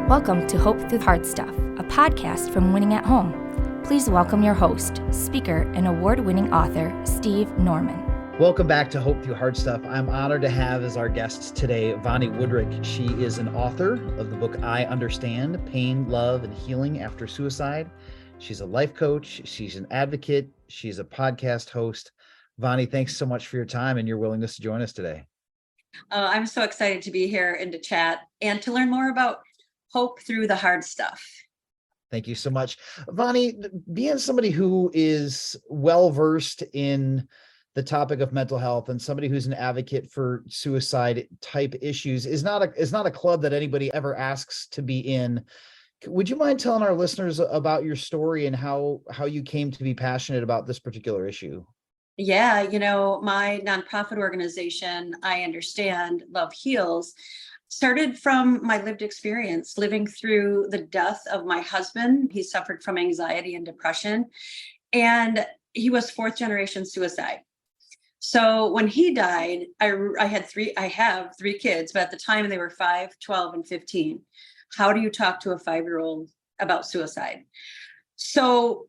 Welcome to Hope Through Hard Stuff, a podcast from Winning at Home. Please welcome your host, speaker, and award-winning author, Steve Norman. Welcome back to Hope Through Hard Stuff. I'm honored to have as our guest today, Vonnie Woodrick. She is an author of the book, I Understand, Pain, Love, and Healing After Suicide. She's a life coach. She's an advocate. She's a podcast host. Vonnie, thanks so much for your time and your willingness to join us today. I'm so excited to be here and to chat and to learn more about hope through the hard stuff. Thank you so much. Vonnie, being somebody who is well-versed in the topic of mental health and somebody who's an advocate for suicide type issues is not a club that anybody ever asks to be in. Would you mind telling our listeners about your story and how you came to be passionate about this particular issue? Yeah, my nonprofit organization, I Understand, Love Heals, started from my lived experience living through the death of my husband. He suffered from anxiety and depression, and he was fourth generation suicide. So when he died, I have three kids, but at the time they were 5, 12, and 15. How do you talk to a 5-year-old about suicide? So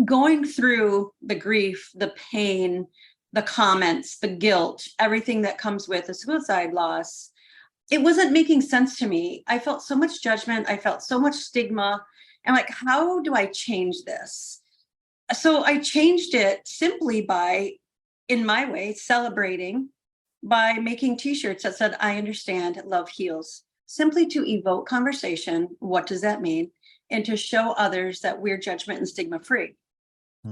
going through the grief, the pain, the comments, the guilt, everything that comes with a suicide loss, it wasn't making sense to me. I felt so much judgment. I felt so much stigma. And like, how do I change this? So I changed it simply by, in my way, celebrating by making t-shirts that said, I understand, love heals, simply to evoke conversation. What does that mean? And to show others that we're judgment and stigma free.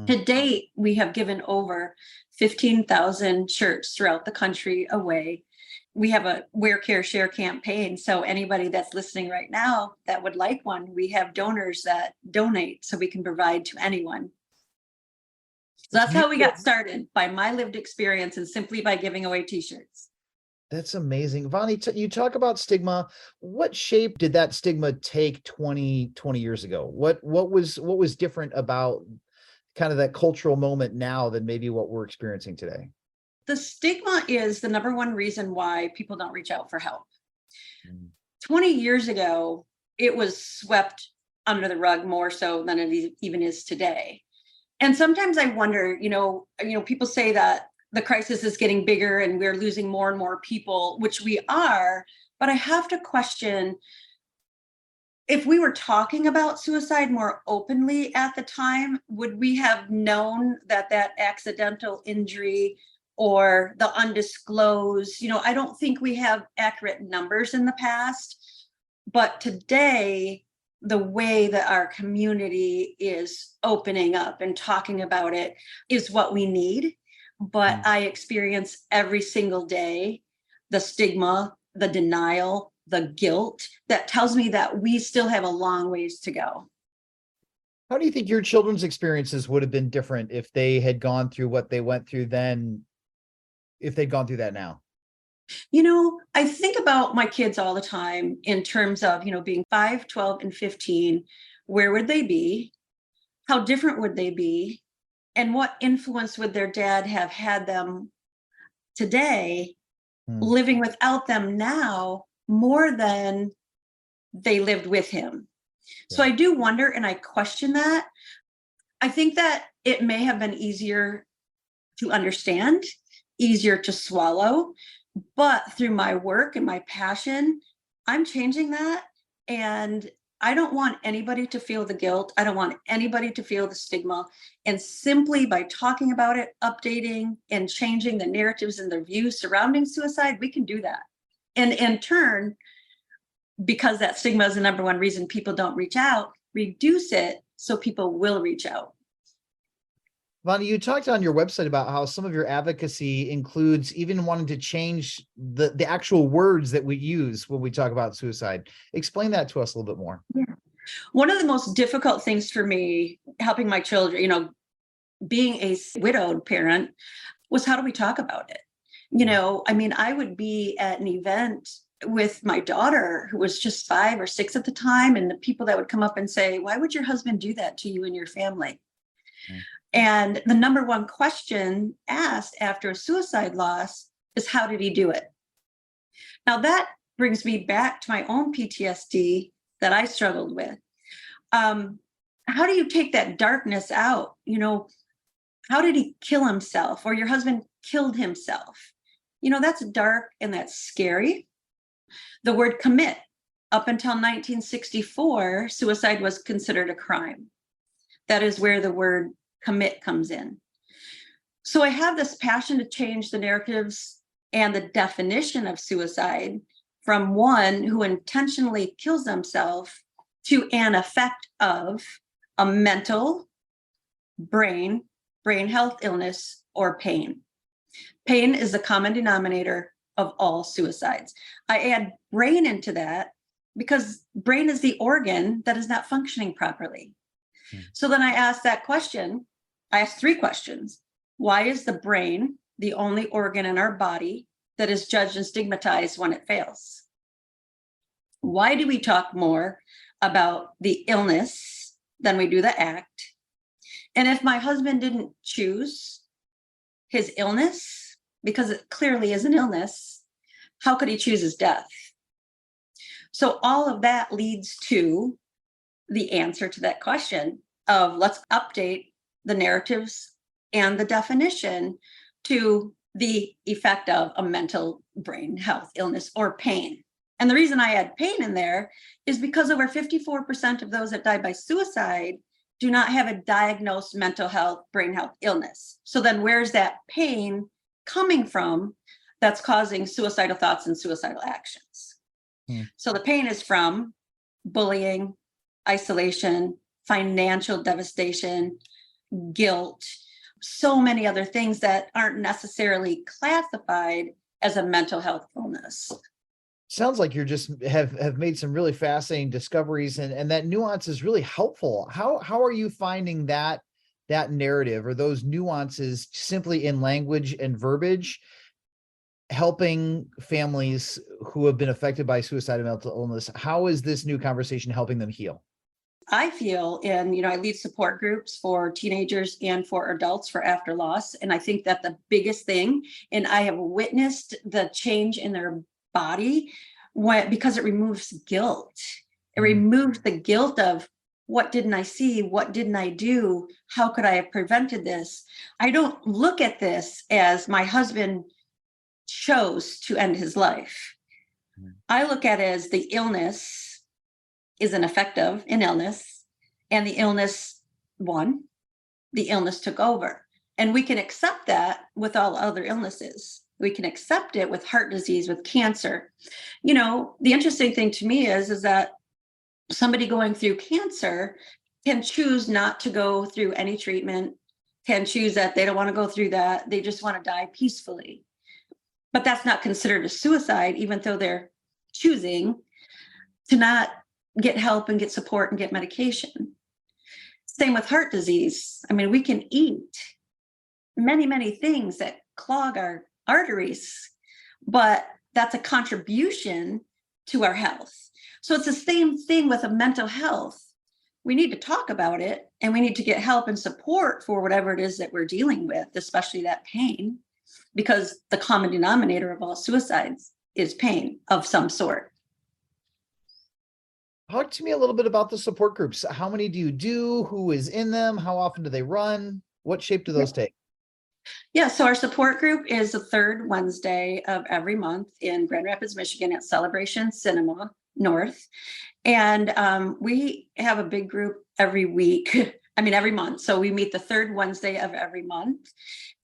To date, we have given over 15,000 shirts throughout the country away. We have a Wear, Care, Share campaign. So anybody that's listening right now that would like one, we have donors that donate so we can provide to anyone. So that's how we got started, by my lived experience and simply by giving away t-shirts. That's amazing. Vonnie, you talk about stigma. What shape did that stigma take 20 years ago? What was different about kind of that cultural moment now than maybe what we're experiencing today? The stigma is the number one reason why people don't reach out for help. 20 years ago, it was swept under the rug more so than it even is today. And sometimes I wonder, people say that the crisis is getting bigger and we're losing more and more people, which we are, but I have to question, if we were talking about suicide more openly at the time, would we have known that accidental injury or the undisclosed, I don't think we have accurate numbers in the past, but today, the way that our community is opening up and talking about it is what we need. But I experience every single day the stigma, the denial, the guilt that tells me that we still have a long ways to go. How do you think your children's experiences would have been different if they had gone through what they went through then, if they'd gone through that now? I think about my kids all the time in terms of, being 5, 12, and 15. Where would they be? How different would they be? And what influence would their dad have had them today, living without them now, more than they lived with him? Yeah. So I do wonder, and I question that. I think that it may have been easier to understand, easier to swallow, but through my work and my passion, I'm changing that. And I don't want anybody to feel the guilt. I don't want anybody to feel the stigma. And simply by talking about it, updating and changing the narratives and the views surrounding suicide, we can do that. And in turn, because that stigma is the number one reason people don't reach out, reduce it so people will reach out. Vonnie, you talked on your website about how some of your advocacy includes even wanting to change the actual words that we use when we talk about suicide. Explain that to us a little bit more. Yeah. One of the most difficult things for me, helping my children, being a widowed parent, was how do we talk about it? I would be at an event with my daughter, who was just 5 or 6 at the time, and the people that would come up and say, why would your husband do that to you and your family? And the number one question asked after a suicide loss is, how did he do it? Now that brings me back to my own PTSD that I struggled with. How do you take that darkness out? How did he kill himself, or your husband killed himself? That's dark and that's scary. The word commit, up until 1964, suicide was considered a crime. That is where the word commit comes in. So I have this passion to change the narratives and the definition of suicide from one who intentionally kills themselves to an effect of a mental, brain health illness, or pain. Pain is the common denominator of all suicides. I add brain into that because brain is the organ that is not functioning properly. So then I asked that question. I asked 3 questions. Why is the brain the only organ in our body that is judged and stigmatized when it fails? Why do we talk more about the illness than we do the act? And if my husband didn't choose his illness, because it clearly is an illness, how could he choose his death? So all of that leads to the answer to that question of let's update the narratives and the definition to the effect of a mental brain health illness or pain. And the reason I add pain in there is because over 54% of those that die by suicide do not have a diagnosed mental health, brain health illness. So then where's that pain coming from that's causing suicidal thoughts and suicidal actions? So the pain is from bullying, isolation, financial devastation, guilt, so many other things that aren't necessarily classified as a mental health illness. Sounds like you're just have made some really fascinating discoveries, and that nuance is really helpful. How are you finding that narrative or those nuances simply in language and verbiage helping families who have been affected by suicide and mental illness? How is this new conversation helping them heal? I feel, and I lead support groups for teenagers and for adults for after loss. And I think that the biggest thing, and I have witnessed the change in their body because it removes guilt. It removes the guilt of what didn't I see? What didn't I do? How could I have prevented this? I don't look at this as my husband chose to end his life. I look at it as the illness is an effect of an illness, and the illness won, the illness took over. And we can accept that with all other illnesses. We can accept it with heart disease, with cancer. The interesting thing to me is that somebody going through cancer can choose not to go through any treatment, can choose that they don't want to go through that. They just want to die peacefully. But that's not considered a suicide, even though they're choosing to not get help and get support and get medication. Same with heart disease. We can eat many, many things that clog our arteries, but that's a contribution to our health. So it's the same thing with a mental health. We need to talk about it, and we need to get help and support for whatever it is that we're dealing with, especially that pain, because the common denominator of all suicides is pain of some sort. Talk to me a little bit about the support groups. How many do you do? Who is in them? How often do they run? What shape do those take? Yeah, so our support group is the 3rd Wednesday of every month in Grand Rapids, Michigan at Celebration Cinema North. And we have a big group every week. Every month. So we meet the 3rd Wednesday of every month.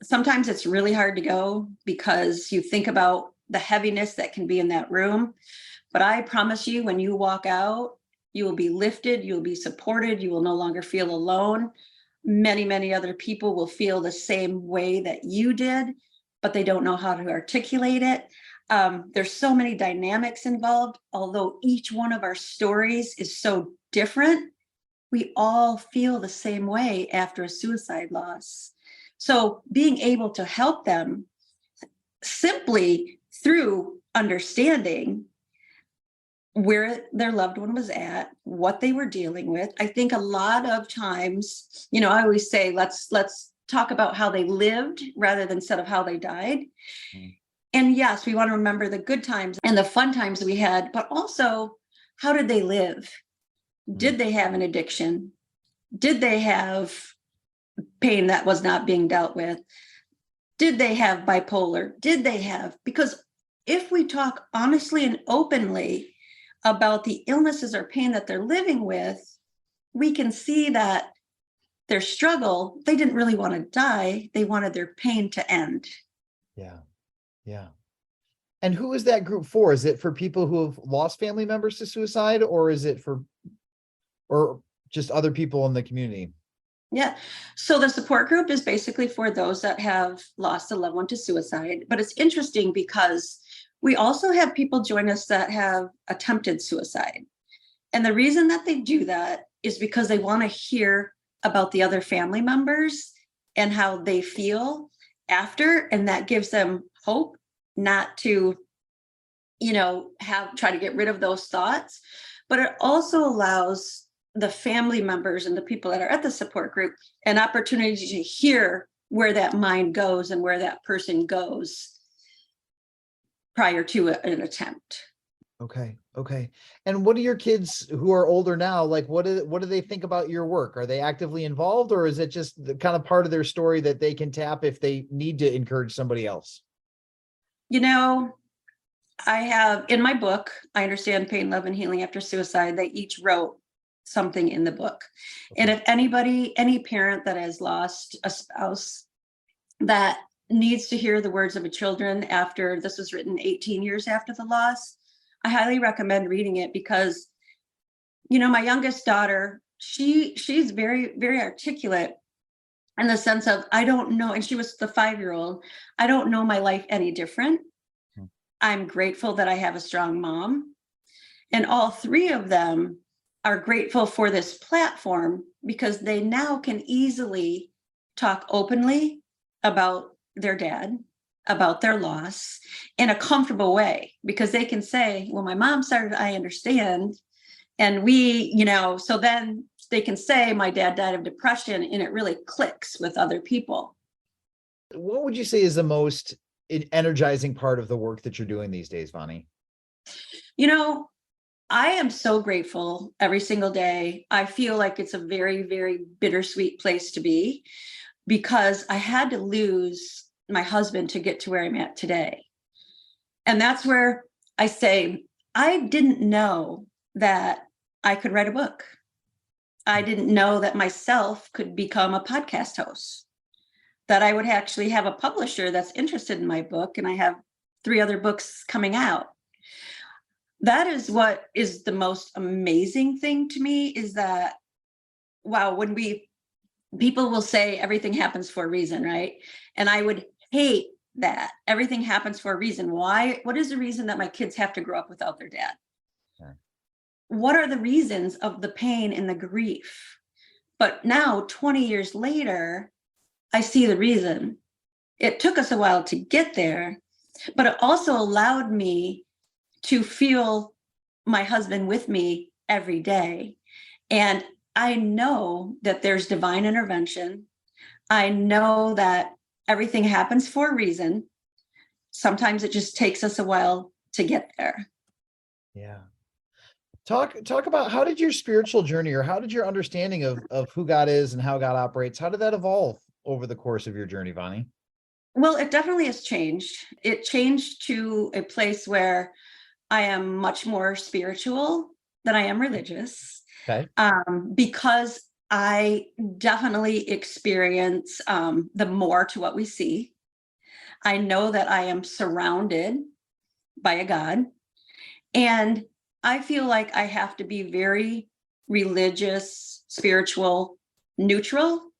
Sometimes it's really hard to go because you think about the heaviness that can be in that room. But I promise you, when you walk out, you will be lifted, you'll be supported, you will no longer feel alone. Many, many other people will feel the same way that you did, but they don't know how to articulate it. There's so many dynamics involved. Although each one of our stories is so different, we all feel the same way after a suicide loss. So being able to help them simply through understanding where their loved one was at, what they were dealing with. I think a lot of times, I always say, let's talk about how they lived rather than instead of how they died. And yes, we want to remember the good times and the fun times we had, but also how did they live? Did they have an addiction? Did they have pain that was not being dealt with? Did they have bipolar? Because if we talk honestly and openly about the illnesses or pain that they're living with, we can see that their struggle, they didn't really want to die. They wanted their pain to end. Yeah. Yeah. And who is that group for? Is it for people who have lost family members to suicide, or is it or just other people in the community? Yeah. So the support group is basically for those that have lost a loved one to suicide. But it's interesting because we also have people join us that have attempted suicide. And the reason that they do that is because they want to hear about the other family members and how they feel after. And that gives them hope not to, try to get rid of those thoughts. But it also allows the family members and the people that are at the support group an opportunity to hear where that mind goes and where that person goes prior to an attempt. Okay. And what do your kids who are older now, like, what do they think about your work? Are they actively involved, or is it just the kind of part of their story that they can tap if they need to encourage somebody else? I have in my book, I Understand Pain, Love, and Healing After Suicide, they each wrote something in the book. Okay. And if any parent that has lost a spouse that needs to hear the words of a children after this was written 18 years after the loss, I highly recommend reading it because, my youngest daughter, she's very, very articulate in the sense of, I don't know, and she was the 5-year-old, I don't know my life any different. I'm grateful that I have a strong mom. And all three of them are grateful for this platform because they now can easily talk openly about their dad, about their loss in a comfortable way, because they can say, well, my mom started, I understand. And so then they can say, my dad died of depression, and it really clicks with other people. What would you say is the most energizing part of the work that you're doing these days, Vonnie? I am so grateful every single day. I feel like it's a very, very bittersweet place to be because I had to lose my husband to get to where I'm at today. And that's where I say, I didn't know that I could write a book. I didn't know that myself could become a podcast host, that I would actually have a publisher that's interested in my book. And I have 3 other books coming out. That is what is the most amazing thing to me, is that, wow, when people will say everything happens for a reason, right? And I would hate that. Everything happens for a reason. Why? What is the reason that my kids have to grow up without their dad? Okay. What are the reasons of the pain and the grief? But now, 20 years later, I see the reason. It took us a while to get there, but it also allowed me to feel my husband with me every day. And I know that there's divine intervention. I know that everything happens for a reason. Sometimes it just takes us a while to get there. Yeah. Talk about, how did your spiritual journey, or how did your understanding of who God is and how God operates, how did that evolve over the course of your journey, Vonnie? Well, it definitely has changed. It changed to a place where I am much more spiritual than I am religious. Okay. Because I definitely experience the more to what we see. I know that I am surrounded by a God, and I feel like I have to be very religious, spiritual, neutral,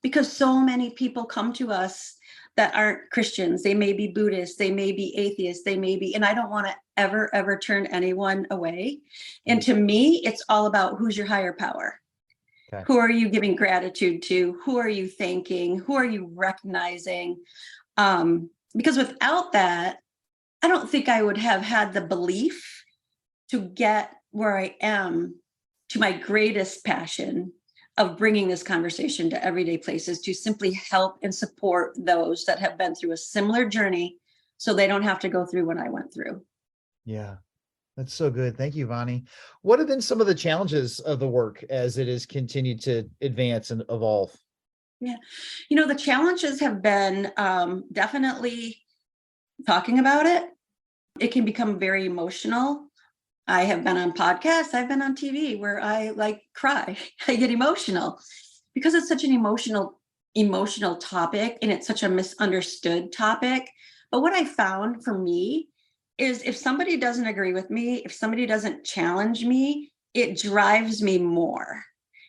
because so many people come to us that aren't Christians. They may be Buddhists, they may be atheists, and I don't want to ever turn anyone away. And to me, it's all about, who's your higher power? Okay. Who are you giving gratitude to? Who are you thanking? Who are you recognizing? Because without that, I don't think I would have had the belief to get where I am, to my greatest passion of bringing this conversation to everyday places, to simply help and support those that have been through a similar journey so they don't have to go through what I went through. Yeah, That's so good. Thank you, Vonnie. What have been some of the challenges of the work as it has continued to advance and evolve? Yeah. The challenges have been definitely talking about it. It can become very emotional. I have been on podcasts, I've been on TV where I cry. I get emotional because it's such an emotional topic, and it's such a misunderstood topic. But what I found for me is if somebody doesn't agree with me, if somebody doesn't challenge me, it drives me more.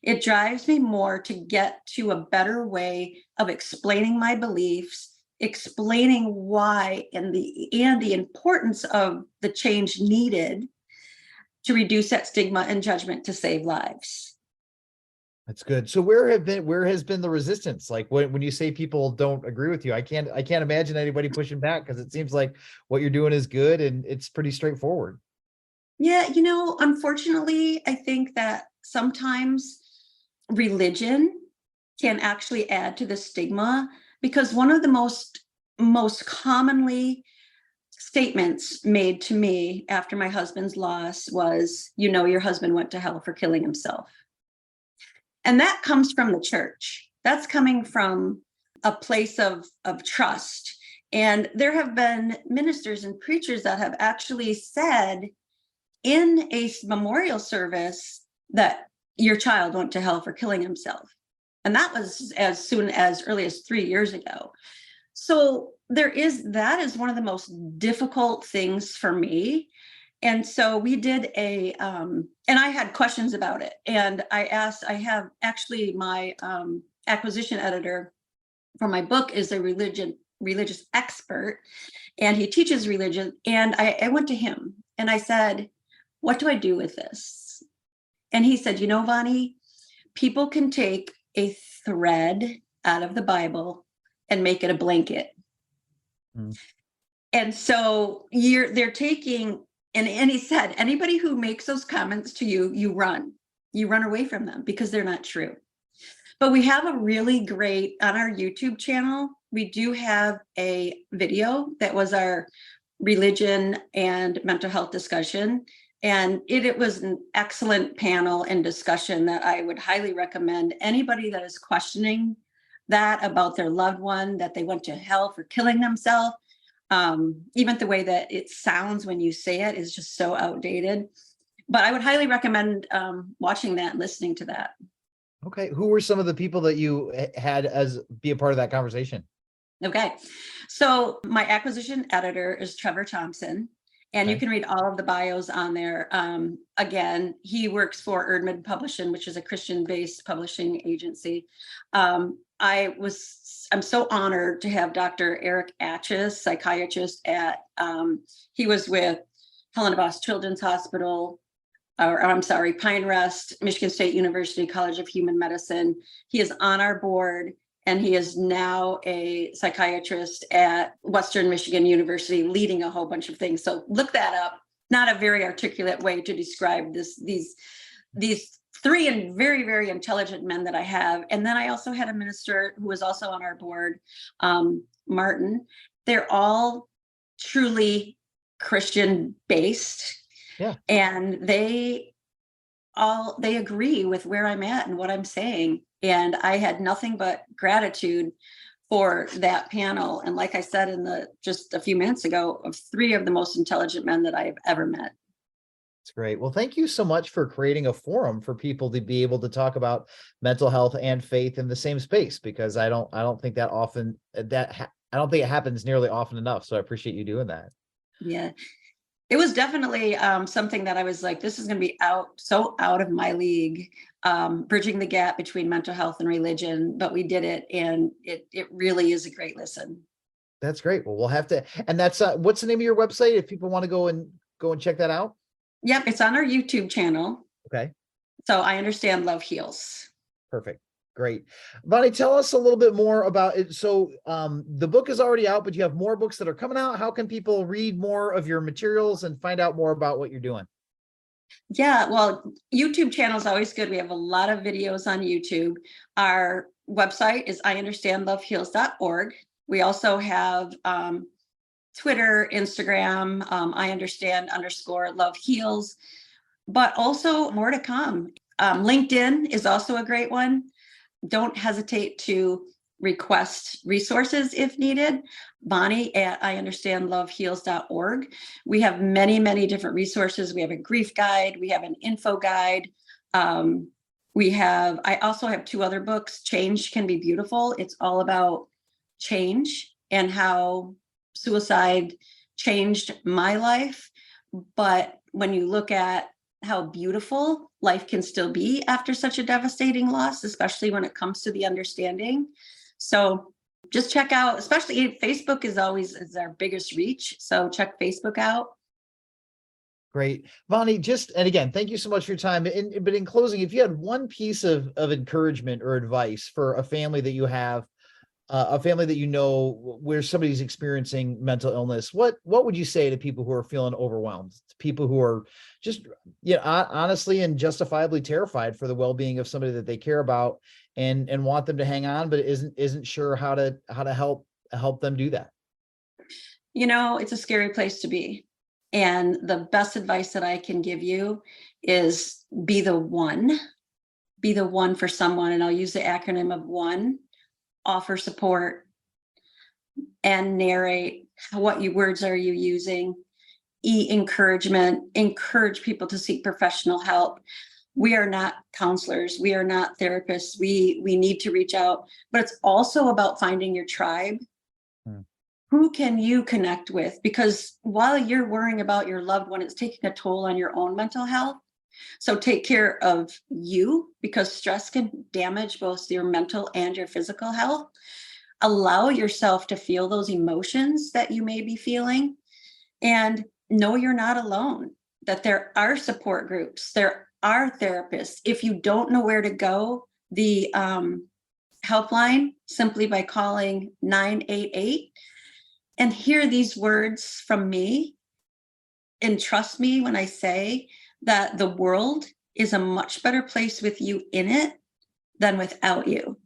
It drives me more to get to a better way of explaining my beliefs, explaining why and the importance of the change needed to reduce that stigma and judgment to save lives. That's good. So where has been the resistance? Like when you say people don't agree with you, I can't imagine anybody pushing back, because it seems like what you're doing is good and it's pretty straightforward. Yeah, unfortunately, I think that sometimes religion can actually add to the stigma, because one of the most commonly statements made to me after my husband's loss was, your husband went to hell for killing himself. And that comes from the church. That's coming from a place of trust. And there have been ministers and preachers that have actually said in a memorial service that your child went to hell for killing himself. And that was as early as 3 years ago. So that is one of the most difficult things for me. And so we did and I had questions about it. And I have actually my acquisition editor for my book is a religious expert, and he teaches religion. And I went to him and I said, what do I do with this? And he said, Vonnie, people can take a thread out of the Bible and make it a blanket. Mm. And so they're taking, and he said, anybody who makes those comments to you, you run away from them because they're not true. But we have a really great, on our YouTube channel, we do have a video that was our religion and mental health discussion. And it was an excellent panel and discussion that I would highly recommend anybody that is questioning that about their loved one, that they went to hell for killing themselves. Even the way that it sounds when you say it is just so outdated. But I would highly recommend watching that and listening to that. Okay. Who were some of the people that you had as be a part of that conversation? Okay. So my acquisition editor is Trevor Thompson. And okay. You can read all of the bios on there. Again, he works for Erdman Publishing, which is a Christian-based publishing agency. I'm so honored to have Dr. Eric Atchis, psychiatrist he was with Helena Boss Children's Hospital, Pine Rest, Michigan State University College of Human Medicine. He is on our board, and he is now a psychiatrist at Western Michigan University, leading a whole bunch of things. So look that up. Not a very articulate way to describe these three and very, very intelligent men that I have. And then I also had a minister who was also on our board, Martin. They're all truly Christian based. Yeah. And they agree with where I'm at and what I'm saying. And I had nothing but gratitude for that panel. And like I said just a few minutes ago, of three of the most intelligent men that I've ever met. That's great. Well, thank you so much for creating a forum for people to be able to talk about mental health and faith in the same space, because I don't think that often I don't think it happens nearly often enough. So I appreciate you doing that. Yeah. It was definitely something that I was like, this is going to be so out of my league, bridging the gap between mental health and religion, but we did it. And it really is a great listen. That's great. Well, we'll have to, and that's, what's the name of your website if people want to go and check that out? Yep. It's on our YouTube channel. Okay. So I Understand Love Heals. Perfect. Great. Vonnie, tell us a little bit more about it. So the book is already out, but you have more books that are coming out. How can people read more of your materials and find out more about what you're doing? Yeah, well, YouTube channel is always good. We have a lot of videos on YouTube. Our website is IUnderstandLoveHeals.org. We also have Twitter, Instagram, I understand _love heals, but also more to come. LinkedIn is also a great one. Don't hesitate to request resources if needed. Vonnie at IunderstandLoveHeals.org. We have many, many different resources. We have a grief guide. We have an info guide. I also have 2 other books. Change Can Be Beautiful. It's all about change and how suicide changed my life. But when you look at how beautiful life can still be after such a devastating loss, especially when it comes to the understanding. So just check out, especially Facebook is our biggest reach. So check Facebook out. Great. Vonnie, and again, thank you so much for your time. But in closing, if you had one piece of encouragement or advice for a family that you have, a family that you know where somebody's experiencing mental illness, what would you say to people who are feeling overwhelmed, to people who are just, honestly and justifiably terrified for the well-being of somebody that they care about and want them to hang on, but isn't sure how to help them do that? It's a scary place to be. And the best advice that I can give you is be the one for someone. And I'll use the acronym of ONE. Offer support and narrate words are you using. Encouragement, encourage people to seek professional help. We are not counselors. We are not therapists. We need to reach out, but it's also about finding your tribe. Who can you connect with? Because while you're worrying about your loved one, it's taking a toll on your own mental health. So take care of you, because stress can damage both your mental and your physical health. Allow yourself to feel those emotions that you may be feeling, and know you're not alone, that there are support groups, there are therapists. If you don't know where to go, the helpline, simply by calling 988 and hear these words from me, and trust me when I say that the world is a much better place with you in it than without you.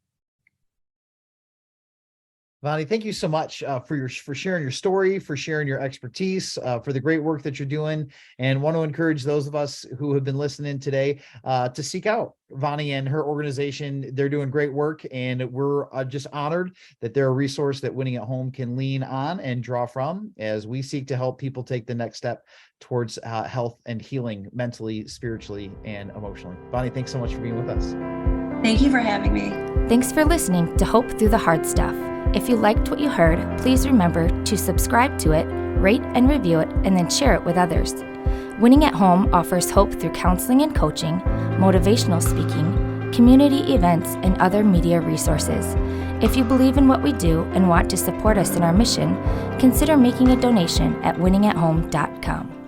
Vonnie, thank you so much for sharing your story, for sharing your expertise, for the great work that you're doing, and want to encourage those of us who have been listening today to seek out Vonnie and her organization. They're doing great work, and we're just honored that they're a resource that Winning at Home can lean on and draw from as we seek to help people take the next step towards health and healing mentally, spiritually, and emotionally. Vonnie, thanks so much for being with us. Thank you for having me. Thanks for listening to Hope Through the Hard Stuff. If you liked what you heard, please remember to subscribe to it, rate and review it, and then share it with others. Winning at Home offers hope through counseling and coaching, motivational speaking, community events, and other media resources. If you believe in what we do and want to support us in our mission, consider making a donation at winningathome.com.